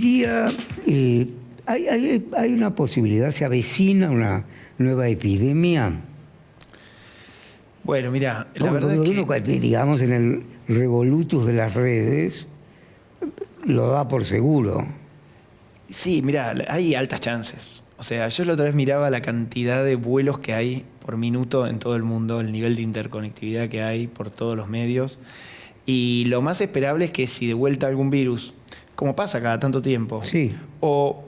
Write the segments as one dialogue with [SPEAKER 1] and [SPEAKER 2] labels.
[SPEAKER 1] diría, hay una posibilidad, se avecina una nueva epidemia.
[SPEAKER 2] Bueno, mira, la verdad es
[SPEAKER 1] uno,
[SPEAKER 2] que...
[SPEAKER 1] digamos, en el revolutus de las redes, lo da por seguro.
[SPEAKER 2] Sí, mira, hay altas chances. O sea, yo la otra vez miraba la cantidad de vuelos que hay por minuto en todo el mundo, el nivel de interconectividad que hay por todos los medios. Y lo más esperable es que si de vuelta algún virus, como pasa cada tanto tiempo,
[SPEAKER 1] Sí.
[SPEAKER 2] o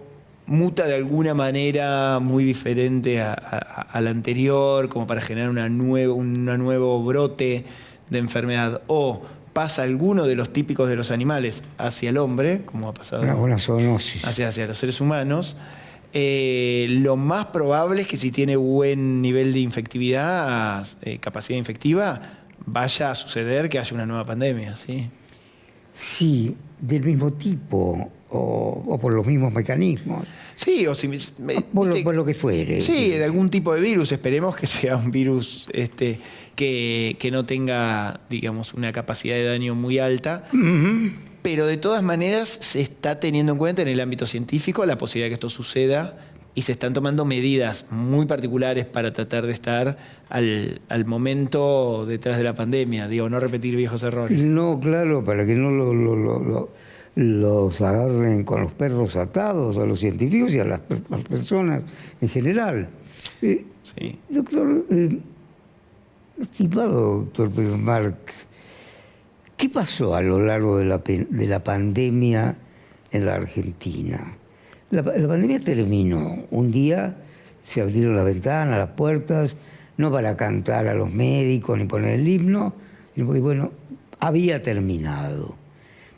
[SPEAKER 2] muta de alguna manera muy diferente a la anterior, como para generar un nuevo brote de enfermedad, o pasa alguno de los típicos de los animales hacia el hombre, como ha pasado
[SPEAKER 1] Una zoonosis.
[SPEAKER 2] hacia los seres humanos, lo más probable es que si tiene buen nivel de infectividad, capacidad infectiva, vaya a suceder que haya una nueva pandemia, ¿sí?
[SPEAKER 1] Sí, del mismo tipo o por los mismos mecanismos.
[SPEAKER 2] Sí, o si...
[SPEAKER 1] Por lo que fuere.
[SPEAKER 2] Sí, de algún tipo de virus. Esperemos que sea un virus que no tenga, digamos, una capacidad de daño muy alta. Pero de todas maneras se está teniendo en cuenta en el ámbito científico la posibilidad de que esto suceda y se están tomando medidas muy particulares para tratar de estar al momento detrás de la pandemia. Digo, no repetir viejos errores.
[SPEAKER 1] No, claro, para que no los agarren con los perros atados a los científicos y a las personas en general.
[SPEAKER 2] Sí.
[SPEAKER 1] Doctor, estimado doctor Marc, ¿qué pasó a lo largo de la pandemia en la Argentina? La pandemia terminó. Un día se abrieron las ventanas, las puertas, no para cantar a los médicos ni poner el himno, sino porque, bueno, había terminado.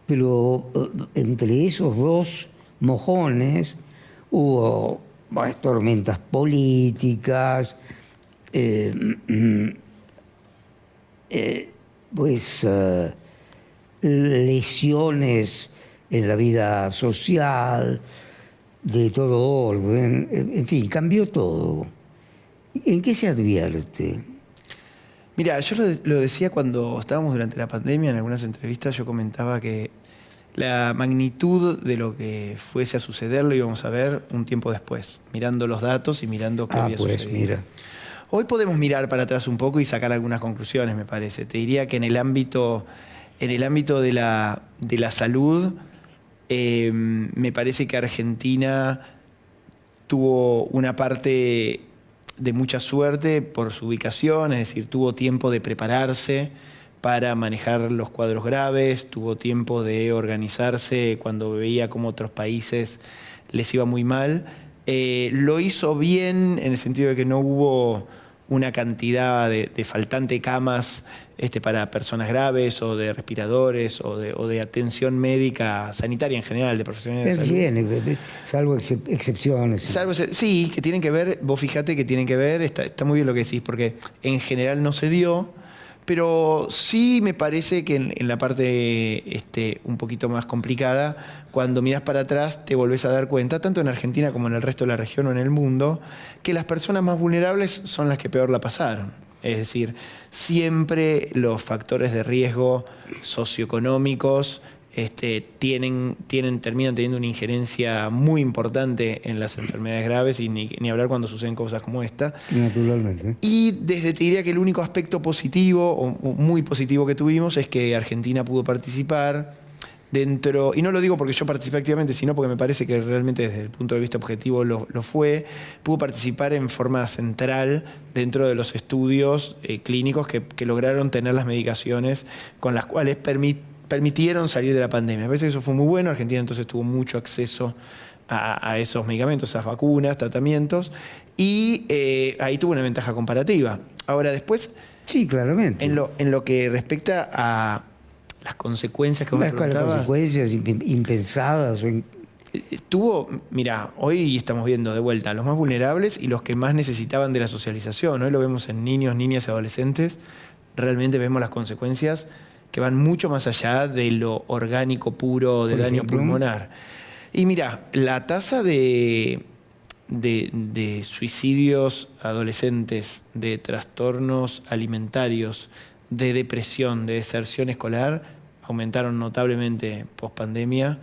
[SPEAKER 1] Pero entre esos dos mojones hubo tormentas políticas, lesiones en la vida social, de todo orden, en fin, cambió todo. ¿En qué se advierte?
[SPEAKER 2] Mira, yo lo decía cuando estábamos durante la pandemia, en algunas entrevistas yo comentaba que la magnitud de lo que fuese a suceder lo íbamos a ver un tiempo después, mirando los datos y mirando qué había sucedido.
[SPEAKER 1] Mira.
[SPEAKER 2] Hoy podemos mirar para atrás un poco y sacar algunas conclusiones, me parece. Te diría que en el ámbito de la salud, me parece que Argentina tuvo una parte de mucha suerte por su ubicación, es decir, tuvo tiempo de prepararse para manejar los cuadros graves, tuvo tiempo de organizarse cuando veía cómo otros países les iba muy mal. Lo hizo bien en el sentido de que no hubo una cantidad de faltante camas para personas graves o de respiradores o de atención médica sanitaria en general, de profesionales de salud.
[SPEAKER 1] Bien, salvo excepciones.
[SPEAKER 2] Sí, que tienen que ver, vos fijate que tienen que ver, está muy bien lo que decís, porque en general no se dio, pero sí me parece que en la parte un poquito más complicada, cuando mirás para atrás te volvés a dar cuenta, tanto en Argentina como en el resto de la región o en el mundo, que las personas más vulnerables son las que peor la pasaron. Es decir, siempre los factores de riesgo socioeconómicos terminan teniendo una injerencia muy importante en las enfermedades graves y ni hablar cuando suceden cosas como esta.
[SPEAKER 1] Naturalmente.
[SPEAKER 2] Y te diría que el único aspecto positivo o muy positivo que tuvimos es que Argentina pudo participar dentro, y no lo digo porque yo participé activamente, sino porque me parece que realmente desde el punto de vista objetivo lo fue, pudo participar en forma central dentro de los estudios clínicos que lograron tener las medicaciones con las cuales permitieron salir de la pandemia. Me parece que eso fue muy bueno. Argentina entonces tuvo mucho acceso a esos medicamentos, a esas vacunas, tratamientos, y ahí tuvo una ventaja comparativa. Ahora después,
[SPEAKER 1] sí, claramente.
[SPEAKER 2] En lo que respecta a las consecuencias que vos me preguntabas.
[SPEAKER 1] Las consecuencias impensadas.
[SPEAKER 2] Mira, hoy estamos viendo de vuelta a los más vulnerables y los que más necesitaban de la socialización. Hoy lo vemos en niños, niñas y adolescentes. Realmente vemos las consecuencias que van mucho más allá de lo orgánico puro del daño pulmonar. Y mira, la tasa de suicidios adolescentes, de trastornos alimentarios, de depresión, de deserción escolar, aumentaron notablemente pospandemia,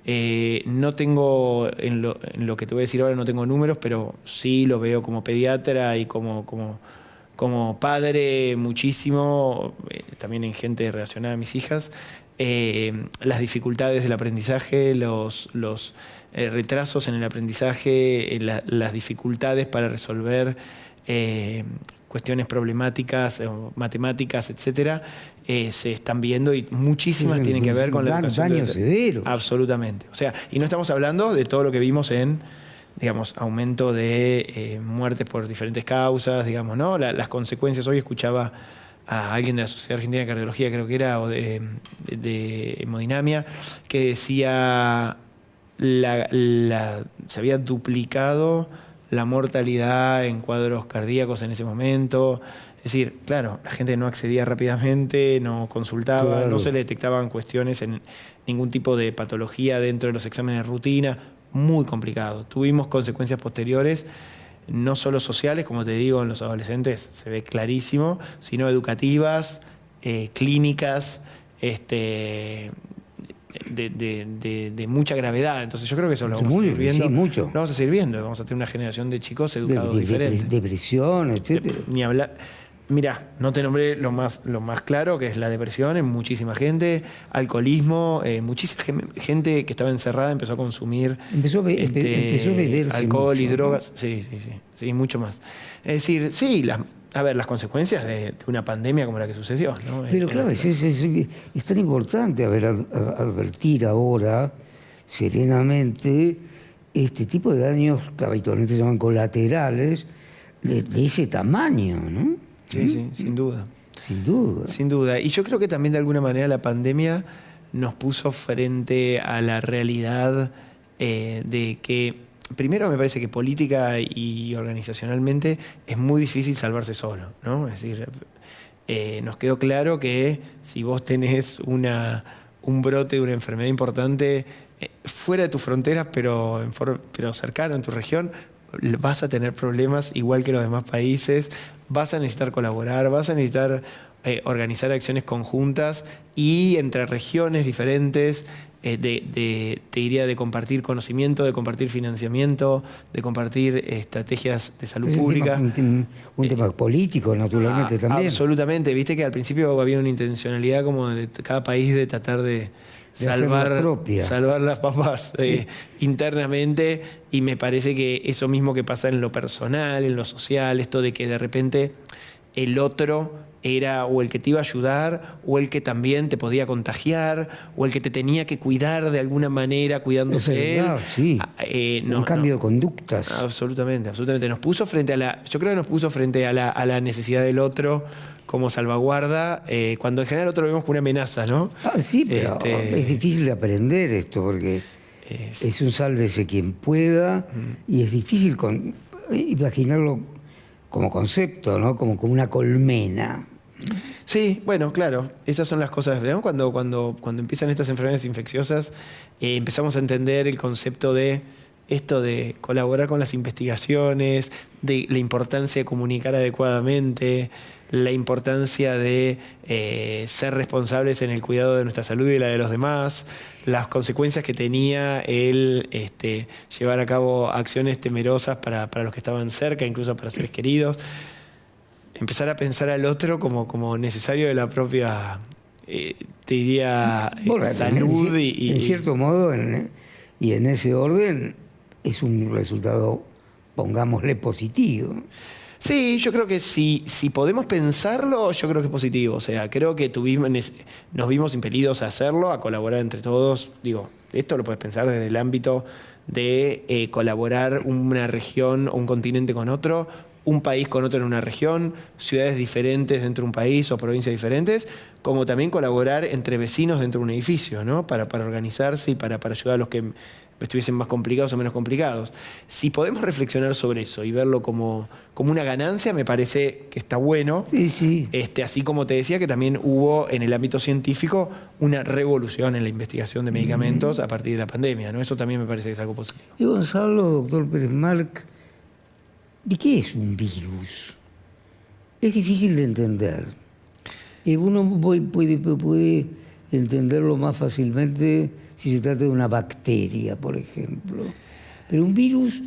[SPEAKER 2] No tengo, en lo que te voy a decir ahora no tengo números, pero sí lo veo como pediatra y como padre muchísimo, también en gente relacionada a mis hijas, las dificultades del aprendizaje, los retrasos en el aprendizaje, las dificultades para resolver cuestiones problemáticas, matemáticas, etcétera, se están viendo y muchísimas tienen que ver con la educación.
[SPEAKER 1] Daños severos.
[SPEAKER 2] Absolutamente. O sea, y no estamos hablando de todo lo que vimos en, digamos, aumento de muertes por diferentes causas, digamos, ¿no? Las consecuencias. Hoy escuchaba a alguien de la Sociedad Argentina de Cardiología, creo que era, o de hemodinamia, que decía se había duplicado la mortalidad en cuadros cardíacos en ese momento. Es decir, claro, la gente no accedía rápidamente, no consultaba,
[SPEAKER 1] claro,
[SPEAKER 2] no se le detectaban cuestiones en ningún tipo de patología dentro de los exámenes de rutina. Muy complicado. Tuvimos consecuencias posteriores, no solo sociales, como te digo, en los adolescentes se ve clarísimo, sino educativas, clínicas, de mucha gravedad. Entonces yo creo que eso lo vamos a seguir viendo.
[SPEAKER 1] Sí, mucho.
[SPEAKER 2] Lo vamos a seguir viendo. Vamos a tener una generación de chicos educados diferentes.
[SPEAKER 1] Depresión, etcétera.
[SPEAKER 2] Ni hablar. Mirá, no te nombré lo más claro, que es la depresión en muchísima gente, alcoholismo, muchísima gente que estaba encerrada empezó a consumir
[SPEAKER 1] empezó a beberse
[SPEAKER 2] alcohol
[SPEAKER 1] mucho,
[SPEAKER 2] y drogas.
[SPEAKER 1] ¿no?
[SPEAKER 2] Sí, mucho más. Es decir, sí, las consecuencias de una pandemia como la que sucedió, ¿no?
[SPEAKER 1] Pero claro, es tan importante advertir ahora serenamente este tipo de daños que habitualmente se llaman colaterales de ese tamaño, ¿no?
[SPEAKER 2] Sí, sin duda.
[SPEAKER 1] Sin duda.
[SPEAKER 2] Sin duda. Y yo creo que también de alguna manera la pandemia nos puso frente a la realidad de que, primero me parece que política y organizacionalmente es muy difícil salvarse solo, ¿no? Es decir, nos quedó claro que si vos tenés un brote de una enfermedad importante fuera de tus fronteras, pero cercano en tu región, vas a tener problemas igual que los demás países, vas a necesitar colaborar, vas a necesitar organizar acciones conjuntas y entre regiones diferentes, te diría de compartir conocimiento, de compartir financiamiento, de compartir estrategias de salud pública.
[SPEAKER 1] Un tema político, naturalmente, también.
[SPEAKER 2] Absolutamente. Viste que al principio había una intencionalidad como de cada país de tratar de salvar las papas internamente, y me parece que eso mismo que pasa en lo personal, en lo social, esto de que de repente el otro era o el que te iba a ayudar o el que también te podía contagiar o el que te tenía que cuidar de alguna manera cuidándose él.
[SPEAKER 1] Sí. Un cambio de conductas.
[SPEAKER 2] Absolutamente. Nos puso frente yo creo que nos puso frente a la necesidad del otro como salvaguarda, cuando en general otro lo vemos como una amenaza, ¿no?
[SPEAKER 1] Sí, pero es difícil de aprender esto, porque es un sálvese quien pueda, y es difícil imaginarlo como concepto, ¿no? Como una colmena.
[SPEAKER 2] Sí, bueno, claro, esas son las cosas, ¿no? Cuando empiezan estas enfermedades infecciosas, empezamos a entender el concepto de esto de colaborar con las investigaciones, de la importancia de comunicar adecuadamente, la importancia de ser responsables en el cuidado de nuestra salud y la de los demás, las consecuencias que tenía el llevar a cabo acciones temerosas para los que estaban cerca, incluso para seres queridos. Empezar a pensar al otro como necesario de la propia, te diría, salud.
[SPEAKER 1] En cierto modo, y en ese orden, es un resultado, pongámosle, positivo.
[SPEAKER 2] Sí, yo creo que si podemos pensarlo, yo creo que es positivo. O sea, creo que nos vimos impelidos a hacerlo, a colaborar entre todos. Digo, esto lo puedes pensar desde el ámbito de colaborar una región o un continente con otro, un país con otro en una región, ciudades diferentes dentro de un país o provincias diferentes, como también colaborar entre vecinos dentro de un edificio, ¿no? Para organizarse y para ayudar a los que estuviesen más complicados o menos complicados. Si podemos reflexionar sobre eso y verlo como una ganancia, me parece que está bueno.
[SPEAKER 1] Sí.
[SPEAKER 2] Así como te decía que también hubo en el ámbito científico una revolución en la investigación de medicamentos a partir de la pandemia, ¿no? Eso también me parece que es algo positivo.
[SPEAKER 1] Y Gonzalo, doctor Pérez Marc, ¿de qué es un virus? Es difícil de entender. Uno puede entenderlo más fácilmente si se trata de una bacteria, por ejemplo. Pero un virus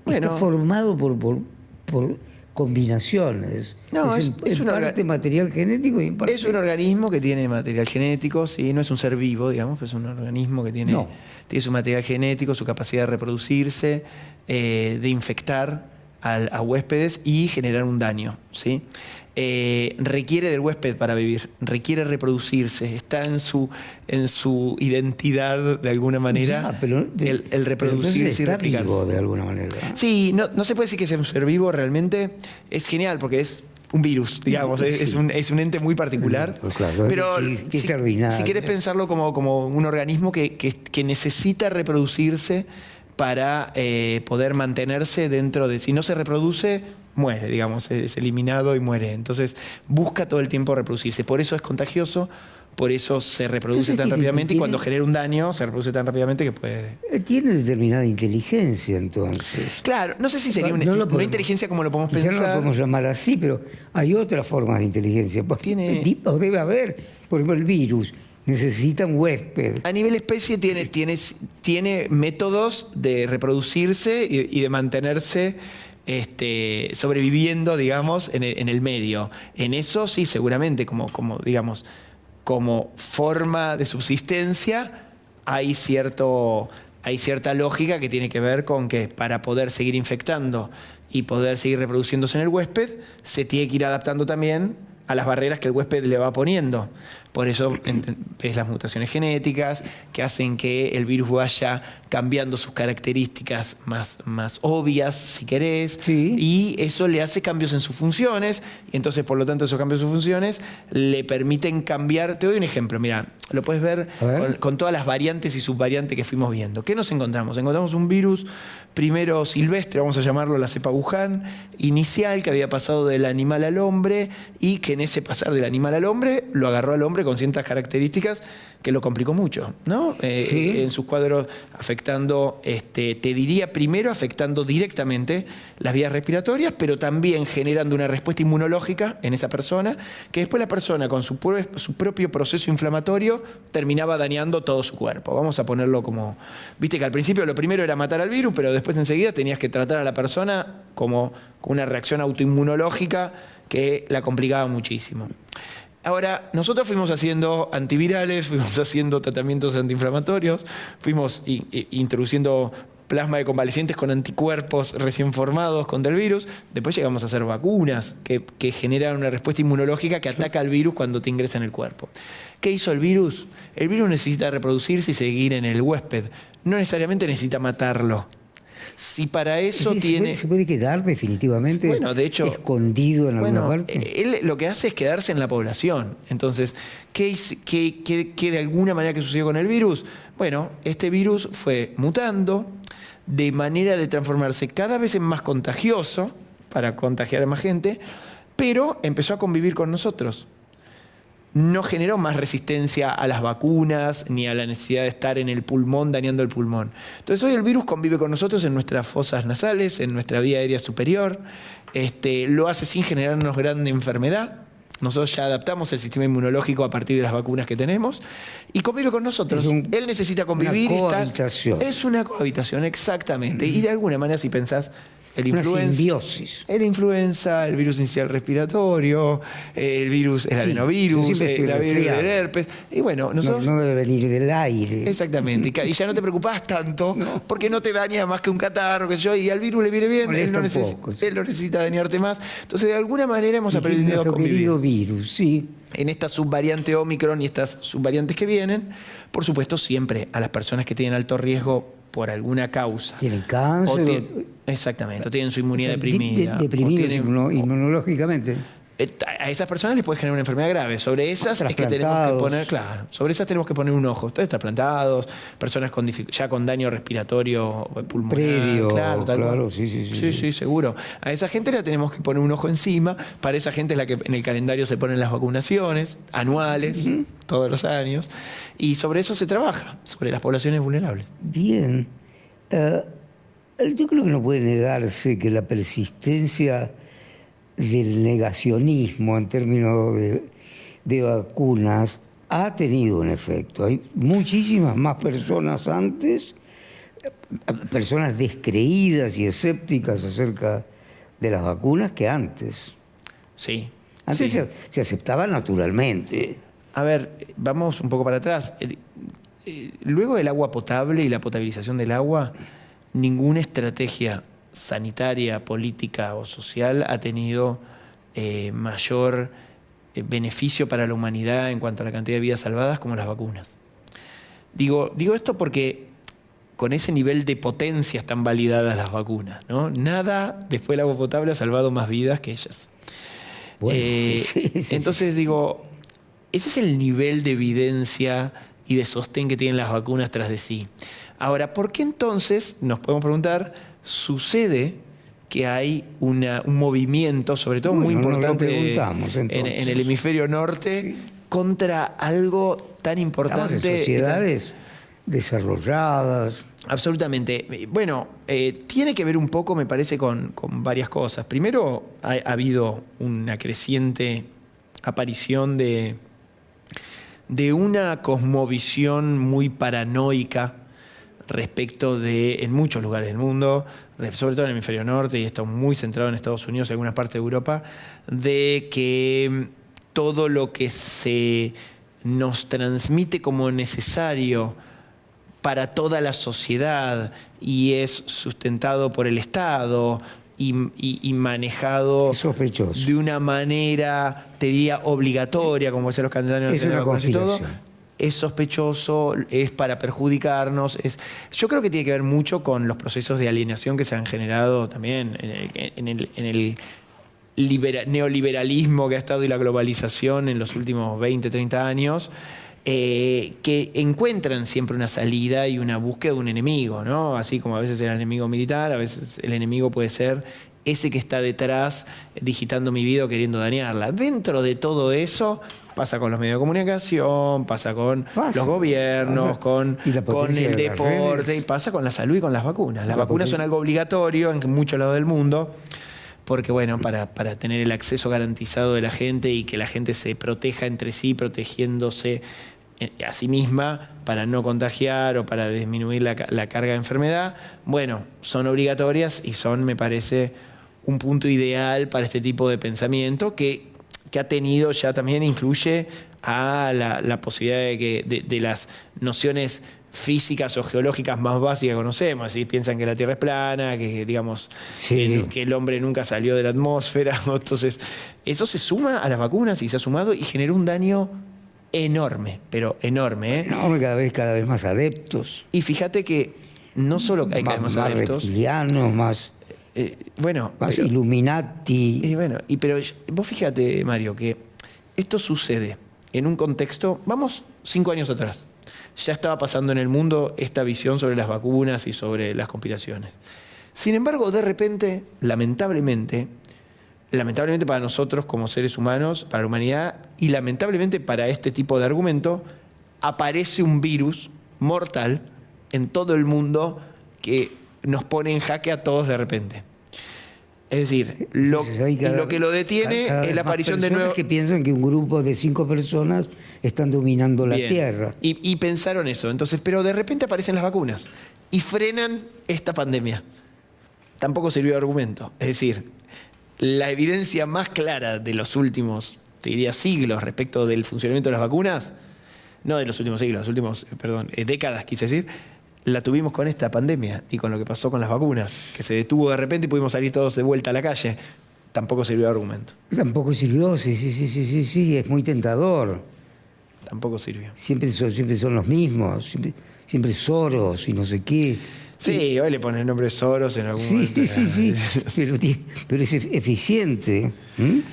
[SPEAKER 1] está formado por combinaciones.
[SPEAKER 2] No,
[SPEAKER 1] es en parte material genético y en parte...
[SPEAKER 2] Es un organismo que tiene material genético, sí, no es un ser vivo, digamos, pero es un organismo que tiene su material genético, su capacidad de reproducirse, de infectar a huéspedes y generar un daño, ¿sí? Requiere del huésped para vivir, requiere reproducirse, está en su identidad de alguna manera, el reproducirse y replicarse.
[SPEAKER 1] Vivo de alguna manera.
[SPEAKER 2] Sí, no se puede decir que sea un ser vivo, realmente es genial porque es un virus, digamos, sí. es un ente muy particular.
[SPEAKER 1] Pues claro,
[SPEAKER 2] pero
[SPEAKER 1] si
[SPEAKER 2] quieres pensarlo como un organismo que necesita reproducirse para poder mantenerse dentro de... Si no se reproduce, muere, digamos, es eliminado y muere. Entonces busca todo el tiempo reproducirse. Por eso es contagioso, por eso se reproduce tan rápidamente y cuando genera un daño se reproduce tan rápidamente que puede...
[SPEAKER 1] Tiene determinada inteligencia, entonces.
[SPEAKER 2] Claro, no sé si sería una inteligencia como lo podemos pensar.
[SPEAKER 1] No lo podemos llamar así, pero hay otras formas de inteligencia. Tipos debe haber. Por ejemplo, el virus necesita un huésped.
[SPEAKER 2] A nivel especie tiene métodos de reproducirse y de mantenerse sobreviviendo, digamos, en el medio. En eso sí, seguramente, digamos, como forma de subsistencia, hay cierta lógica que tiene que ver con que para poder seguir infectando y poder seguir reproduciéndose en el huésped, se tiene que ir adaptando también a las barreras que el huésped le va poniendo. Por eso ves las mutaciones genéticas que hacen que el virus vaya cambiando sus características más obvias, si querés, y eso le hace cambios en sus funciones, y entonces, por lo tanto, esos cambios en sus funciones le permiten cambiar. Te doy un ejemplo, mira, lo puedes ver con todas las variantes y subvariantes que fuimos viendo. ¿Qué nos encontramos? Encontramos un virus primero silvestre, vamos a llamarlo la cepa Wuhan, inicial, que había pasado del animal al hombre, y que en ese pasar del animal al hombre, lo agarró al hombre con ciertas características que lo complicó mucho, ¿no? En sus cuadros afectando, te diría primero afectando directamente las vías respiratorias, pero también generando una respuesta inmunológica en esa persona, que después la persona con su propio proceso inflamatorio terminaba dañando todo su cuerpo. Vamos a ponerlo como, viste que al principio lo primero era matar al virus, pero después enseguida tenías que tratar a la persona como una reacción autoinmunológica que la complicaba muchísimo. Ahora, nosotros fuimos haciendo antivirales, fuimos haciendo tratamientos antiinflamatorios, fuimos introduciendo plasma de convalecientes con anticuerpos recién formados contra el virus. Después llegamos a hacer vacunas que generan una respuesta inmunológica que ataca al virus cuando te ingresa en el cuerpo. ¿Qué hizo el virus? El virus necesita reproducirse y seguir en el huésped. No necesariamente necesita matarlo. Si para eso
[SPEAKER 1] se puede quedar definitivamente
[SPEAKER 2] de hecho,
[SPEAKER 1] escondido en alguna parte.
[SPEAKER 2] Él lo que hace es quedarse en la población. Entonces, ¿qué de alguna manera que sucedió con el virus? Bueno, este virus fue mutando de manera de transformarse cada vez en más contagioso para contagiar a más gente, pero empezó a convivir con nosotros. No generó más resistencia a las vacunas ni a la necesidad de estar en el pulmón dañando el pulmón. Entonces hoy el virus convive con nosotros en nuestras fosas nasales, en nuestra vía aérea superior, lo hace sin generarnos gran enfermedad. Nosotros ya adaptamos el sistema inmunológico a partir de las vacunas que tenemos y convive con nosotros. Él necesita convivir.
[SPEAKER 1] Una cohabitación.
[SPEAKER 2] Es una cohabitación, exactamente. Y de alguna manera, si pensás,
[SPEAKER 1] una simbiosis.
[SPEAKER 2] La influenza, el virus inicial respiratorio, el adenovirus, el virus del herpes. Y bueno, nosotros...
[SPEAKER 1] No debe venir del aire.
[SPEAKER 2] Exactamente. Y ya no te preocupás tanto porque no te daña más que un catarro, qué sé yo, y al virus le viene bien, él no necesita dañarte más. Entonces, de alguna manera hemos aprendido a convivir.
[SPEAKER 1] Virus, sí.
[SPEAKER 2] En esta subvariante Omicron y estas subvariantes que vienen, por supuesto, siempre a las personas que tienen alto riesgo por alguna causa.
[SPEAKER 1] ¿Tienen cáncer?
[SPEAKER 2] Exactamente, o tienen su inmunidad deprimida.
[SPEAKER 1] Deprimidos inmunológicamente.
[SPEAKER 2] A esas personas les puede generar una enfermedad grave. Sobre esas es que tenemos que poner, sobre esas tenemos que poner un ojo. Entonces, trasplantados, personas ya con daño respiratorio pulmonar.
[SPEAKER 1] Previo, claro,
[SPEAKER 2] sí, seguro. A esa gente la tenemos que poner un ojo encima. Para esa gente es la que en el calendario se ponen las vacunaciones anuales, todos los años. Y sobre eso se trabaja, sobre las poblaciones vulnerables.
[SPEAKER 1] Bien. Yo creo que no puede negarse que la persistencia del negacionismo en términos de vacunas ha tenido un efecto. Hay muchísimas más personas antes, personas descreídas y escépticas acerca de las vacunas que antes.
[SPEAKER 2] Sí.
[SPEAKER 1] Antes
[SPEAKER 2] sí.
[SPEAKER 1] se aceptaba naturalmente.
[SPEAKER 2] A ver, vamos un poco para atrás. Luego del agua potable y la potabilización del agua, ninguna estrategia sanitaria, política o social ha tenido mayor beneficio para la humanidad en cuanto a la cantidad de vidas salvadas como las vacunas. Digo esto porque con ese nivel de potencia están validadas las vacunas, ¿no? Nada después del agua potable ha salvado más vidas que ellas.
[SPEAKER 1] Bueno,
[SPEAKER 2] entonces digo, ese es el nivel de evidencia y de sostén que tienen las vacunas tras de sí. Ahora, ¿por qué entonces, nos podemos preguntar, sucede que hay un movimiento, sobre todo muy importante en el hemisferio norte, contra algo tan importante?
[SPEAKER 1] Estamos en sociedades desarrolladas.
[SPEAKER 2] Absolutamente. Bueno, tiene que ver un poco, me parece, con varias cosas. Primero, ha habido una creciente aparición de una cosmovisión muy paranoica respecto de, en muchos lugares del mundo, sobre todo en el hemisferio norte, y esto muy centrado en Estados Unidos y algunas partes de Europa, de que todo lo que se nos transmite como necesario para toda la sociedad y es sustentado por el Estado y manejado de una manera, te diría, obligatoria, como dicen los candidatos de vacunas y todo, es sospechoso, es para perjudicarnos. Yo creo que tiene que ver mucho con los procesos de alienación que se han generado también en el neoliberalismo que ha estado y la globalización en los últimos 20, 30 años, que encuentran siempre una salida y una búsqueda de un enemigo, ¿no? Así como a veces el enemigo militar, a veces el enemigo puede ser ese que está detrás digitando mi vida o queriendo dañarla. Dentro de todo eso pasa con los medios de comunicación, pasa con los gobiernos, con el deporte, y pasa con la salud y con las vacunas. Las vacunas son algo obligatorio en muchos lados del mundo, porque bueno, para tener el acceso garantizado de la gente y que la gente se proteja entre sí, protegiéndose a sí misma para no contagiar o para disminuir la carga de enfermedad, bueno, son obligatorias y son, me parece, un punto ideal para este tipo de pensamiento que ha tenido ya también, incluye a la posibilidad de las nociones físicas o geológicas más básicas que conocemos. ¿Sí? Piensan que la Tierra es plana, que digamos que el hombre nunca salió de la atmósfera. Entonces, eso se suma a las vacunas y se ha sumado y generó un daño enorme, pero enorme.
[SPEAKER 1] Enorme, cada vez más adeptos.
[SPEAKER 2] Y fíjate que no solo hay cada vez más adeptos,
[SPEAKER 1] reptilianos, más Illuminati.
[SPEAKER 2] Pero vos fíjate, Mario, que esto sucede en un contexto, vamos 5 años atrás. Ya estaba pasando en el mundo esta visión sobre las vacunas y sobre las conspiraciones. Sin embargo, de repente, lamentablemente para nosotros como seres humanos, para la humanidad, y lamentablemente para este tipo de argumento, aparece un virus mortal en todo el mundo que nos pone en jaque a todos de repente. Es decir, lo que lo detiene es la aparición de nuevos...
[SPEAKER 1] que piensan que un grupo de 5 personas están dominando la Tierra.
[SPEAKER 2] Y pensaron eso. Entonces, pero de repente aparecen las vacunas y frenan esta pandemia. Tampoco sirvió de argumento. Es decir, la evidencia más clara de los últimos, te diría, siglos respecto del funcionamiento de las vacunas, no de los últimos siglos, décadas, quise decir, la tuvimos con esta pandemia y con lo que pasó con las vacunas, que se detuvo de repente y pudimos salir todos de vuelta a la calle. Tampoco sirvió de argumento.
[SPEAKER 1] Tampoco sirvió, sí, es muy tentador.
[SPEAKER 2] Tampoco sirvió.
[SPEAKER 1] Siempre son los mismos, siempre Soros y no sé qué.
[SPEAKER 2] Sí, hoy le ponen el nombre de Soros en algún momento.
[SPEAKER 1] Sí, pero es eficiente.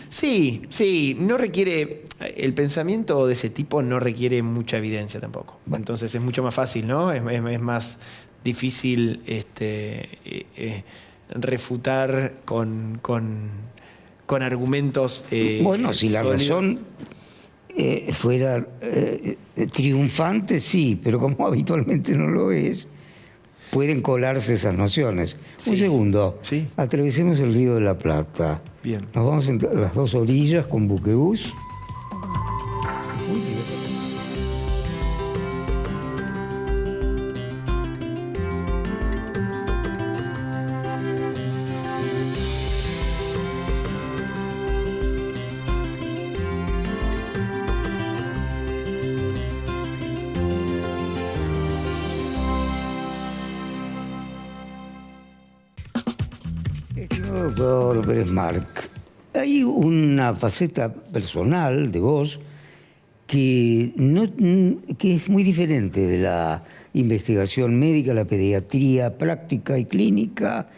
[SPEAKER 2] Sí, no requiere... El pensamiento de ese tipo no requiere mucha evidencia tampoco. Entonces es mucho más fácil, ¿no? Es más difícil refutar con argumentos
[SPEAKER 1] bueno, si la razón fuera triunfante, sí, pero como habitualmente no lo es, pueden colarse esas nociones. Un segundo, atravesemos el Río de la Plata.
[SPEAKER 2] Bien.
[SPEAKER 1] Nos vamos a las dos orillas con buquebús. doctor Gressmark, hay una faceta personal de vos que es muy diferente de la investigación médica, la pediatría práctica y clínica,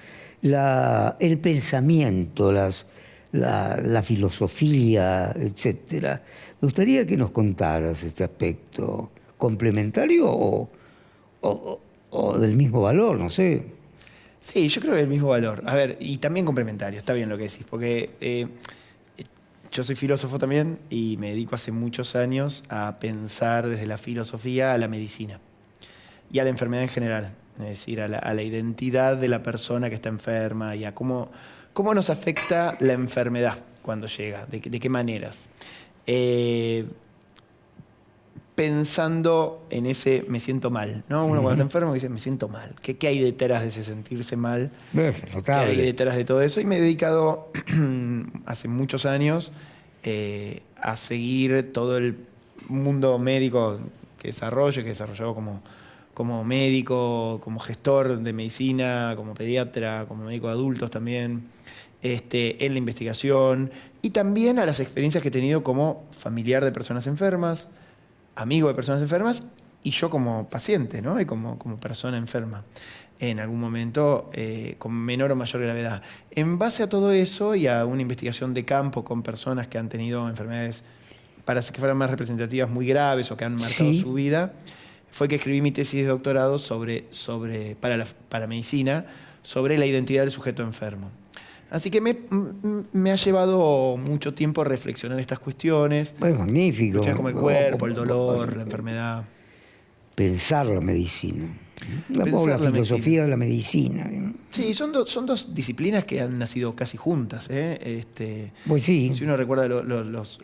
[SPEAKER 1] el pensamiento, la filosofía, etcétera. Me gustaría que nos contaras este aspecto complementario o del mismo valor, no sé.
[SPEAKER 2] Sí, yo creo que el mismo valor. A ver, y también complementario, está bien lo que decís, porque yo soy filósofo también y me dedico hace muchos años a pensar desde la filosofía a la medicina y a la enfermedad en general, es decir, a la identidad de la persona que está enferma y a cómo nos afecta la enfermedad cuando llega, de qué maneras. Pensando en ese me siento mal, ¿no? Uno cuando está enfermo dice me siento mal. ¿Qué hay detrás de ese sentirse mal? ¿Qué hay detrás de todo eso? Y me he dedicado hace muchos años a seguir todo el mundo médico que he desarrollado como médico, como gestor de medicina, como pediatra, como médico de adultos también, en la investigación y también a las experiencias que he tenido como familiar de personas enfermas, amigo de personas enfermas y yo como paciente, ¿no? Y como persona enferma en algún momento con menor o mayor gravedad. En base a todo eso y a una investigación de campo con personas que han tenido enfermedades para que fueran más representativas muy graves o que han marcado su vida, fue que escribí mi tesis de doctorado para medicina sobre la identidad del sujeto enfermo. Así que me ha llevado mucho tiempo reflexionar estas cuestiones.
[SPEAKER 1] Bueno, magnífico.
[SPEAKER 2] Cuestiones como el cuerpo, el dolor, la enfermedad.
[SPEAKER 1] Pensar la medicina. La filosofía de la medicina.
[SPEAKER 2] Sí, son dos disciplinas que han nacido casi juntas.
[SPEAKER 1] Pues sí.
[SPEAKER 2] Si uno recuerda
[SPEAKER 1] los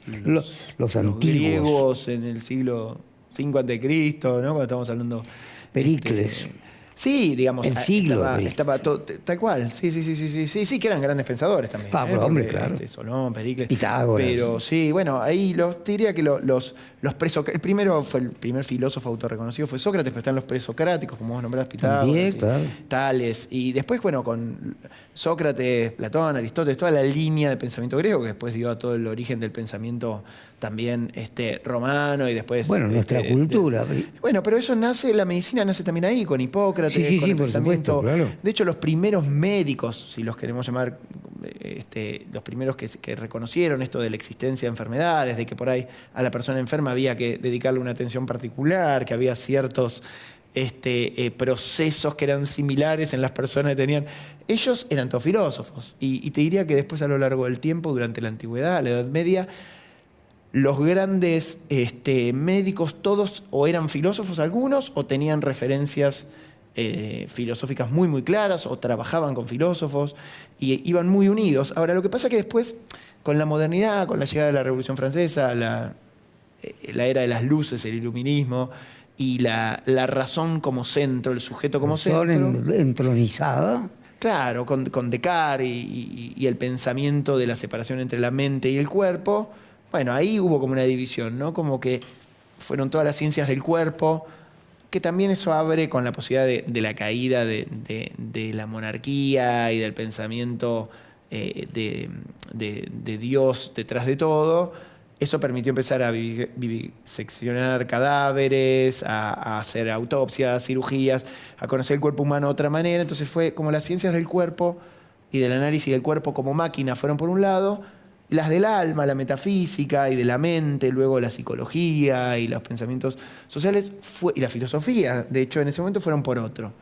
[SPEAKER 1] antiguos
[SPEAKER 2] griegos en el siglo V a.C., ¿no? Cuando estamos hablando...
[SPEAKER 1] Pericles.
[SPEAKER 2] Sí, digamos,
[SPEAKER 1] el siglo
[SPEAKER 2] estaba todo, tal cual, sí, que eran grandes pensadores también.
[SPEAKER 1] Hombre, claro.
[SPEAKER 2] Solón, Pericles.
[SPEAKER 1] Pitágoras.
[SPEAKER 2] Pero sí, bueno, ahí te diría que el primer filósofo autorreconocido fue Sócrates, pero están los presocráticos, como vos nombrás, Pitágoras,
[SPEAKER 1] también, claro.
[SPEAKER 2] Tales. Y después, bueno, con Sócrates, Platón, Aristóteles, toda la línea de pensamiento griego, que después dio a todo el origen del pensamiento también romano y después...
[SPEAKER 1] Bueno, nuestra cultura.
[SPEAKER 2] Bueno, pero eso la medicina nace también ahí, con Hipócrates, con el
[SPEAKER 1] por supuesto, claro.
[SPEAKER 2] De hecho, los primeros médicos, si los queremos llamar, los primeros que reconocieron esto de la existencia de enfermedades, de que por ahí a la persona enferma había que dedicarle una atención particular, que había ciertos procesos que eran similares en las personas que tenían... Ellos eran todos filósofos. Y te diría que después, a lo largo del tiempo, durante la antigüedad, la Edad Media, los grandes médicos todos o eran filósofos algunos o tenían referencias filosóficas muy, muy claras o trabajaban con filósofos y iban muy unidos. Ahora, lo que pasa es que después, con la modernidad, con la llegada de la Revolución Francesa, la era de las luces, el iluminismo y la razón como centro, el sujeto como centro...
[SPEAKER 1] entronizada.
[SPEAKER 2] Claro, con Descartes y el pensamiento de la separación entre la mente y el cuerpo... Bueno, ahí hubo como una división, ¿no? Como que fueron todas las ciencias del cuerpo, que también eso abre con la posibilidad de la caída de la monarquía y del pensamiento de Dios detrás de todo. Eso permitió empezar a viviseccionar cadáveres, a hacer autopsias, cirugías, a conocer el cuerpo humano de otra manera. Entonces fue como las ciencias del cuerpo y del análisis del cuerpo como máquina fueron por un lado, las del alma, la metafísica y de la mente, luego la psicología y los pensamientos sociales y la filosofía, de hecho, en ese momento fueron por otro.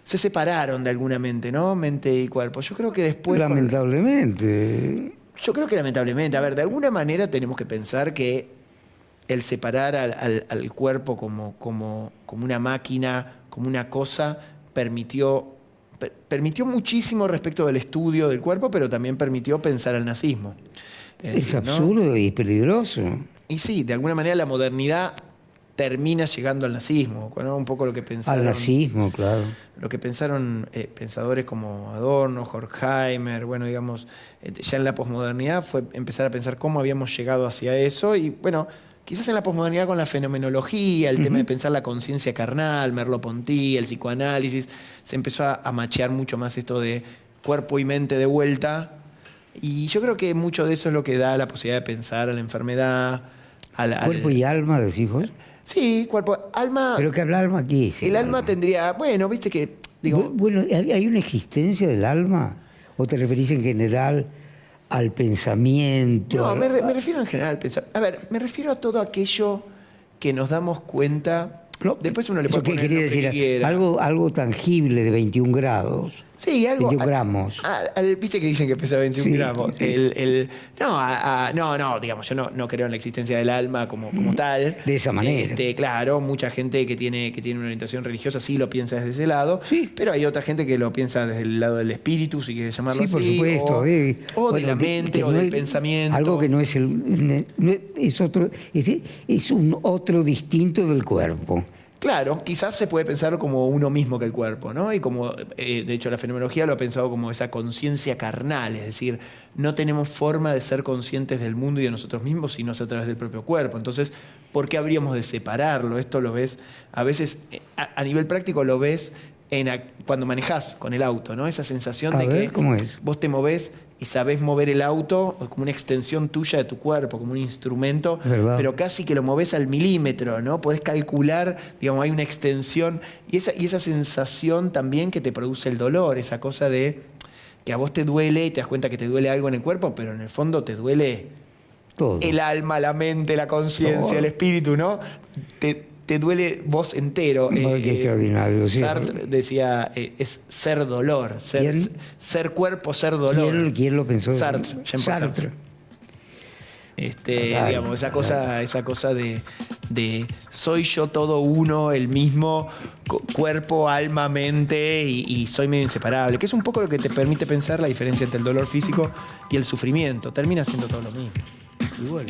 [SPEAKER 2] Se separaron de alguna mente, ¿no? Mente y cuerpo. Yo creo que después...
[SPEAKER 1] Lamentablemente.
[SPEAKER 2] Yo creo que lamentablemente. A ver, de alguna manera tenemos que pensar que el separar al cuerpo como una máquina, como una cosa, permitió muchísimo respecto del estudio del cuerpo, pero también permitió pensar al nazismo.
[SPEAKER 1] Es absurdo, ¿no? Y peligroso.
[SPEAKER 2] Y sí, de alguna manera la modernidad termina llegando al nazismo, ¿no? Un poco lo que pensaron...
[SPEAKER 1] Al nazismo, claro.
[SPEAKER 2] Lo que pensaron pensadores como Adorno, Horkheimer, bueno, digamos, ya en la posmodernidad fue empezar a pensar cómo habíamos llegado hacia eso y, bueno... Quizás en la posmodernidad con la fenomenología, el tema de pensar la conciencia carnal, Merleau-Ponty, el psicoanálisis, se empezó a machear mucho más esto de cuerpo y mente de vuelta. Y yo creo que mucho de eso es lo que da la posibilidad de pensar a la enfermedad.
[SPEAKER 1] Cuerpo y alma, decís vos.
[SPEAKER 2] Sí, cuerpo, alma.
[SPEAKER 1] Pero que habla alma aquí.
[SPEAKER 2] El alma tendría, bueno, viste que, digo.
[SPEAKER 1] Bueno, ¿hay una existencia del alma? ¿O te referís en general al pensamiento?
[SPEAKER 2] No, me refiero en general al pensamiento. A ver, me refiero a todo aquello que nos damos cuenta.
[SPEAKER 1] No,
[SPEAKER 2] Después uno le puede poner
[SPEAKER 1] quería
[SPEAKER 2] el nombre
[SPEAKER 1] decir,
[SPEAKER 2] que quiera.
[SPEAKER 1] algo tangible de 21 grados.
[SPEAKER 2] Sí, algo.
[SPEAKER 1] 21 gramos.
[SPEAKER 2] Viste que dicen que pesa 21
[SPEAKER 1] Sí,
[SPEAKER 2] gramos.
[SPEAKER 1] sí.
[SPEAKER 2] No, digamos, yo no creo en la existencia del alma como tal.
[SPEAKER 1] De esa manera.
[SPEAKER 2] Claro, mucha gente que tiene una orientación religiosa sí lo piensa desde ese lado,
[SPEAKER 1] Sí.
[SPEAKER 2] pero hay otra gente que lo piensa desde el lado del espíritu, si quieres llamarlo
[SPEAKER 1] Sí,
[SPEAKER 2] así.
[SPEAKER 1] por supuesto.
[SPEAKER 2] O de
[SPEAKER 1] Bueno,
[SPEAKER 2] la mente, o del pensamiento.
[SPEAKER 1] Algo que no es es un otro distinto del cuerpo.
[SPEAKER 2] Claro, quizás se puede pensar como uno mismo que el cuerpo, ¿no? Y como, de hecho, la fenomenología lo ha pensado como esa conciencia carnal, es decir, no tenemos forma de ser conscientes del mundo y de nosotros mismos sino a través del propio cuerpo. Entonces, ¿por qué habríamos de separarlo? Esto lo ves, a veces, a nivel práctico lo ves cuando manejás con el auto, ¿no? Esa sensación de que
[SPEAKER 1] ¿Cómo es?
[SPEAKER 2] vos te movés y sabés mover el auto como una extensión tuya de tu cuerpo, como un instrumento, pero casi que lo movés al milímetro, ¿no? Podés calcular, digamos, hay una extensión y esa sensación también que te produce el dolor, esa cosa de que a vos te duele y te das cuenta que te duele algo en el cuerpo, pero en el fondo te duele
[SPEAKER 1] todo.
[SPEAKER 2] El alma, la mente, la conciencia, el espíritu, ¿no? Te duele vos entero.
[SPEAKER 1] Qué extraordinario. Sí.
[SPEAKER 2] Sartre decía, es ser dolor. Ser cuerpo, ser dolor.
[SPEAKER 1] ¿Quién lo pensó?
[SPEAKER 2] Sartre.
[SPEAKER 1] Sartre.
[SPEAKER 2] Digamos, esa cosa de soy yo todo uno, el mismo, cuerpo, alma, mente, y soy medio inseparable, que es un poco lo que te permite pensar la diferencia entre el dolor físico y el sufrimiento. Termina siendo todo lo mismo.
[SPEAKER 1] Igual,